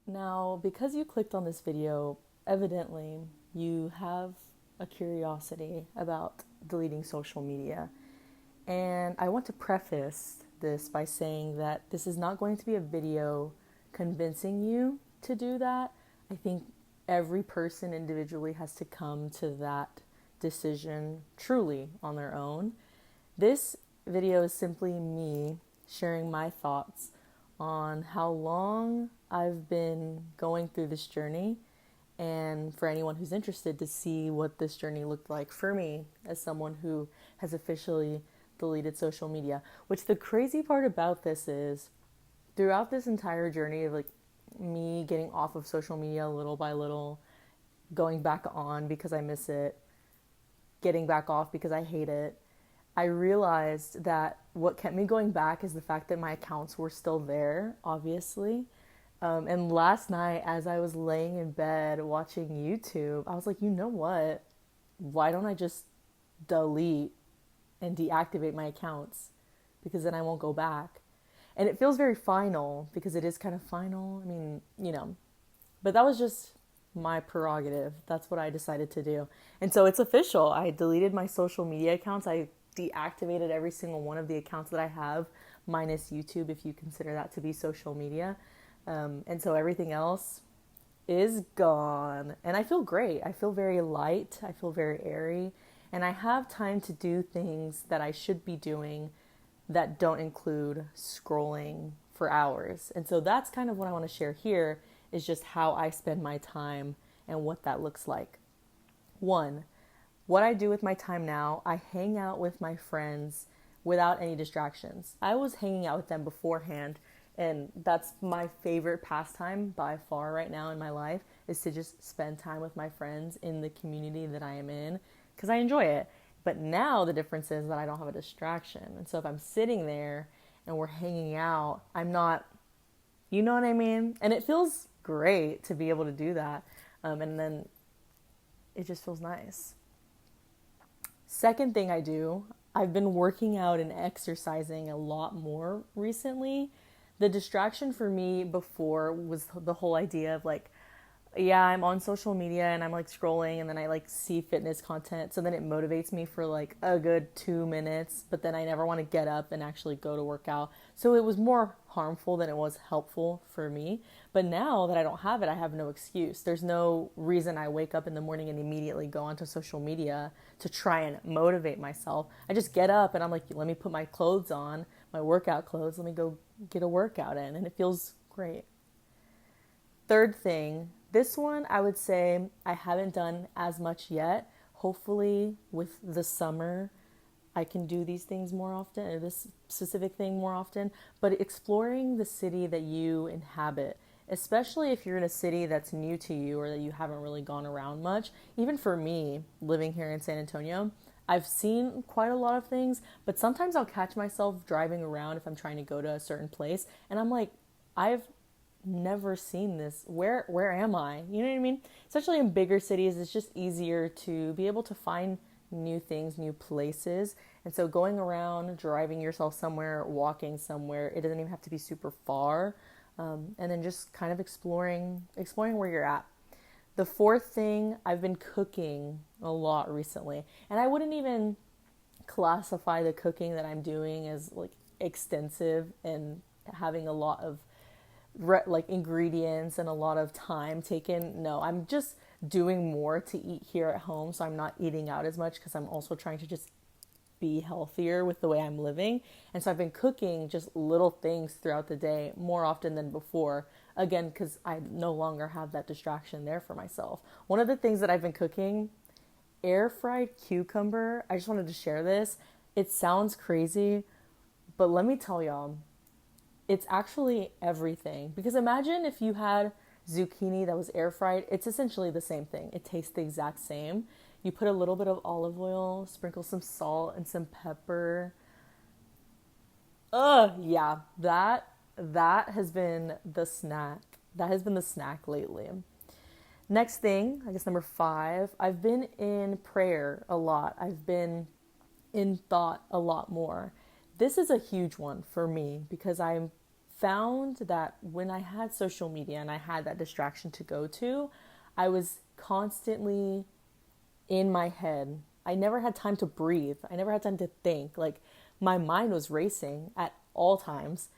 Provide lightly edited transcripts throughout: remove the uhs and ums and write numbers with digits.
Now, because you clicked on this video, evidently you have a curiosity about deleting social media. And I want to preface this by saying that this is not going to be a video convincing you to do that. I think every person individually has to come to that decision truly on their own. This video is simply me sharing my thoughts on how long I've been going through this journey, and for anyone who's interested to see what this journey looked like for me as someone who has officially deleted social media. Which the crazy part about this is, throughout this entire journey of like me getting off of social media little by little, going back on because I miss it, getting back off because I hate it, I realized that what kept me going back is the fact that my accounts were still there, obviously. And last night, as I was laying in bed watching YouTube, I was like, you know what? Why don't I just delete and deactivate my accounts? Because then I won't go back. And it feels very final because it is kind of final. I mean, but that was just my prerogative. That's what I decided to do. And so it's official. I deleted my social media accounts. I deactivated every single one of the accounts that I have, minus YouTube, if you consider that to be social media. And so everything else is gone. And I feel great. I feel very light. I feel very airy. And I have time to do things that I should be doing that don't include scrolling for hours. And so that's kind of what I want to share here, is just how I spend my time and what that looks like. One, what I do with my time now, I hang out with my friends without any distractions. I was hanging out with them beforehand, and that's my favorite pastime by far right now in my life, is to just spend time with my friends in the community that I am in, because I enjoy it. But now the difference is that I don't have a distraction. And so if I'm sitting there and we're hanging out, I'm not, you know what I mean? And it feels great to be able to do that. And then it just feels nice. Second thing I do, I've been working out and exercising a lot more recently. The distraction for me before was the whole idea of like, yeah, I'm on social media and I'm like scrolling, and then I like see fitness content. So then it motivates me for like a good 2 minutes, but then I never want to get up and actually go to work out. So it was more harmful than it was helpful for me. But now that I don't have it, I have no excuse. There's no reason I wake up in the morning and immediately go onto social media to try and motivate myself. I just get up and I'm like, let me put my clothes on, my workout clothes, let me go get a workout in, and it feels great. Third thing, this one I would say I haven't done as much yet. Hopefully, with the summer, I can do these things more often, or this specific thing more often. But exploring the city that you inhabit, especially if you're in a city that's new to you or that you haven't really gone around much. Even for me, living here in San Antonio, I've seen quite a lot of things, but sometimes I'll catch myself driving around if I'm trying to go to a certain place, and I'm like, I've never seen this. Where am I? You know what I mean? Especially in bigger cities, it's just easier to be able to find new things, new places. And so going around, driving yourself somewhere, walking somewhere, it doesn't even have to be super far. And then just kind of exploring where you're at. The fourth thing, I've been cooking a lot recently. And I wouldn't even classify the cooking that I'm doing as like extensive and having a lot of like ingredients and a lot of time taken. No, I'm just doing more to eat here at home, so I'm not eating out as much because I'm also trying to just be healthier with the way I'm living. And so I've been cooking just little things throughout the day more often than before, again because I no longer have that distraction there for myself. One of the things that I've been cooking, air fried cucumber. I just wanted to share this. It sounds crazy, but let me tell y'all, it's actually everything. Because imagine if you had zucchini that was air fried. It's essentially the same thing. It tastes the exact same. You put a little bit of olive oil, sprinkle some salt and some pepper. Yeah, that has been the snack. That has been the snack lately. Next thing, I guess number 5, I've been in prayer a lot. I've been in thought a lot more. This is a huge one for me because I'm found that when I had social media and I had that distraction to go to, I was constantly in my head. I never had time to breathe. I never had time to think. Like, my mind was racing at all times,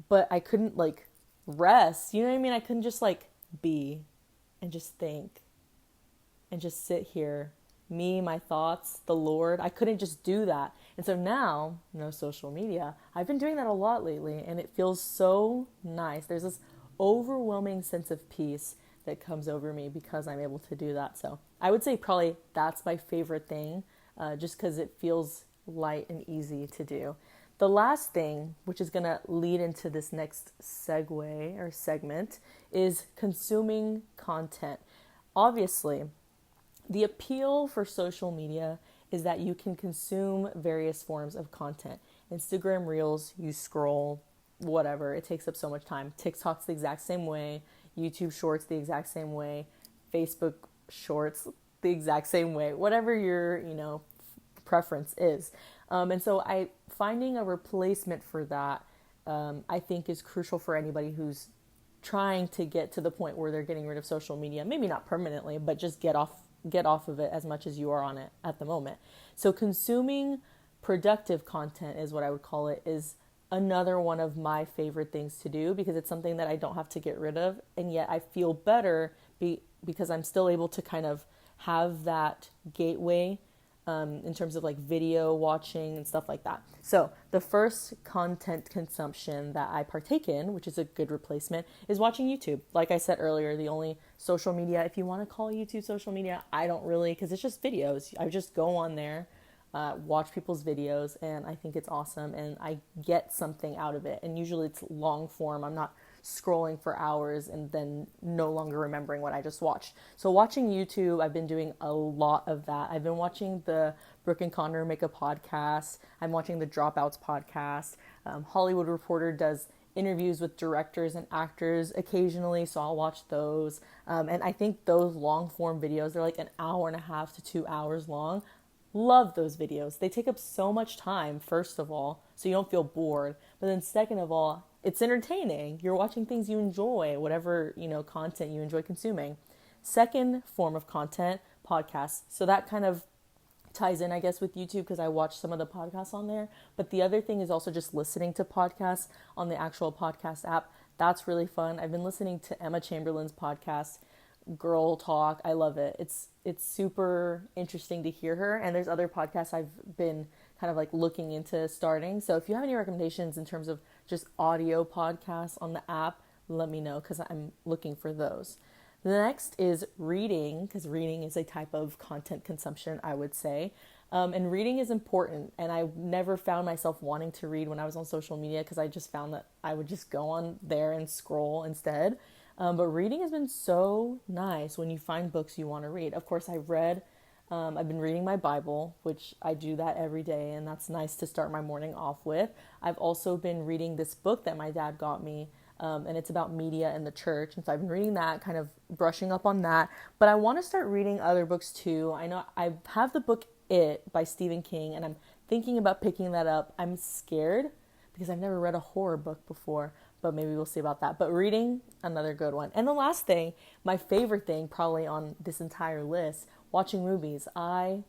but I couldn't like rest. You know what I mean? I couldn't just like be and just think and just sit here. Me, my thoughts, the Lord. I couldn't just do that. And so now, no social media. I've been doing that a lot lately, and it feels so nice. There's this overwhelming sense of peace that comes over me because I'm able to do that. So I would say probably that's my favorite thing, just because it feels light and easy to do. The last thing, which is going to lead into this next segue or segment, is consuming content. Obviously, the appeal for social media is that you can consume various forms of content. Instagram Reels, you scroll, whatever, it takes up so much time. TikTok's the exact same way. YouTube Shorts the exact same way. Facebook Shorts the exact same way. Whatever your, preference is. And so finding a replacement for that, I think is crucial for anybody who's trying to get to the point where they're getting rid of social media. Maybe not permanently, but just get off of it as much as you are on it at the moment. So consuming productive content is what I would call it, is another one of my favorite things to do, because it's something that I don't have to get rid of, and yet I feel better because I'm still able to kind of have that gateway in terms of like video watching and stuff like that. So the first content consumption that I partake in, which is a good replacement, is watching YouTube. Like I said earlier, the only social media, if you want to call YouTube social media, I don't really, because it's just videos. I just go on there, watch people's videos, and I think it's awesome, and I get something out of it. And usually it's long form. I'm not scrolling for hours and then no longer remembering what I just watched. So watching YouTube, I've been doing a lot of that. I've been watching the Brooke and Connor make a podcast. I'm watching the Dropouts podcast. Hollywood Reporter does interviews with directors and actors occasionally, so I'll watch those. And I think those long form videos, they're like an hour and a half to 2 hours long. Love those videos. They take up so much time, first of all, so you don't feel bored. But then second of all, it's entertaining. You're watching things you enjoy, whatever, content you enjoy consuming. Second form of content, podcasts. So that kind of ties in, I guess, with YouTube because I watch some of the podcasts on there. But the other thing is also just listening to podcasts on the actual podcast app. That's really fun. I've been listening to Emma Chamberlain's podcast, Girl Talk. I love it. It's super interesting to hear her. And there's other podcasts I've been kind of like looking into starting. So if you have any recommendations in terms of just audio podcasts on the app, let me know because I'm looking for those. The next is reading, because reading is a type of content consumption, I would say. And reading is important. And I never found myself wanting to read when I was on social media because I just found that I would just go on there and scroll instead. But reading has been so nice when you find books you want to read. Of course, I've been reading my Bible, which I do that every day, and that's nice to start my morning off with. I've also been reading this book that my dad got me, and it's about media and the church. And so I've been reading that, kind of brushing up on that. But I want to start reading other books too. I know I have the book It by Stephen King, and I'm thinking about picking that up. I'm scared because I've never read a horror book before, but maybe we'll see about that. But reading, another good one. And the last thing, my favorite thing probably on this entire list, watching movies. I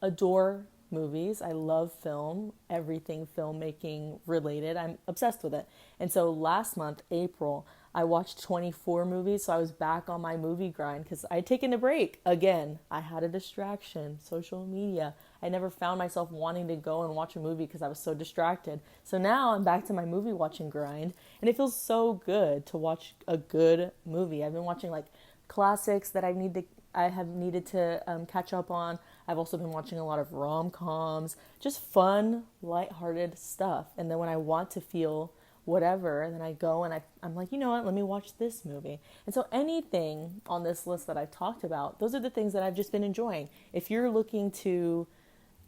adore movies. I love film, everything filmmaking related. I'm obsessed with it. And so last month, April, I watched 24 movies. So I was back on my movie grind because I'd taken a break. Again, I had a distraction, social media. I never found myself wanting to go and watch a movie because I was so distracted. So now I'm back to my movie watching grind, and it feels so good to watch a good movie. I've been watching like classics that I have needed to catch up on. I've also been watching a lot of rom-coms, just fun, lighthearted stuff. And then when I want to feel whatever, then I go and I'm like, you know what, let me watch this movie. And so anything on this list that I've talked about, those are the things that I've just been enjoying. If you're looking to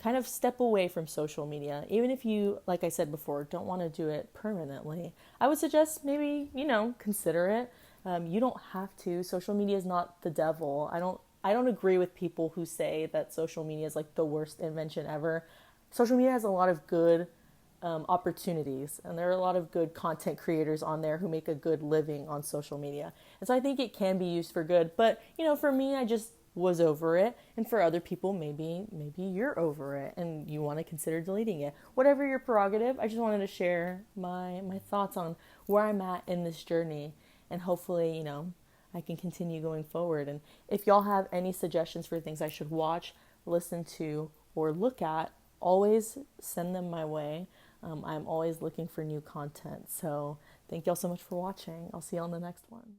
kind of step away from social media, even if you, like I said before, don't want to do it permanently, I would suggest maybe, consider it. You don't have to. Social media is not the devil. I don't agree with people who say that social media is like the worst invention ever. Social media has a lot of good opportunities, and there are a lot of good content creators on there who make a good living on social media. And so I think it can be used for good. But for me, I just was over it, and for other people, maybe you're over it and you want to consider deleting it. Whatever your prerogative, I just wanted to share my thoughts on where I'm at in this journey, and hopefully, I can continue going forward. And if y'all have any suggestions for things I should watch, listen to, or look at, always send them my way. I'm always looking for new content. So thank y'all so much for watching. I'll see you on the next one.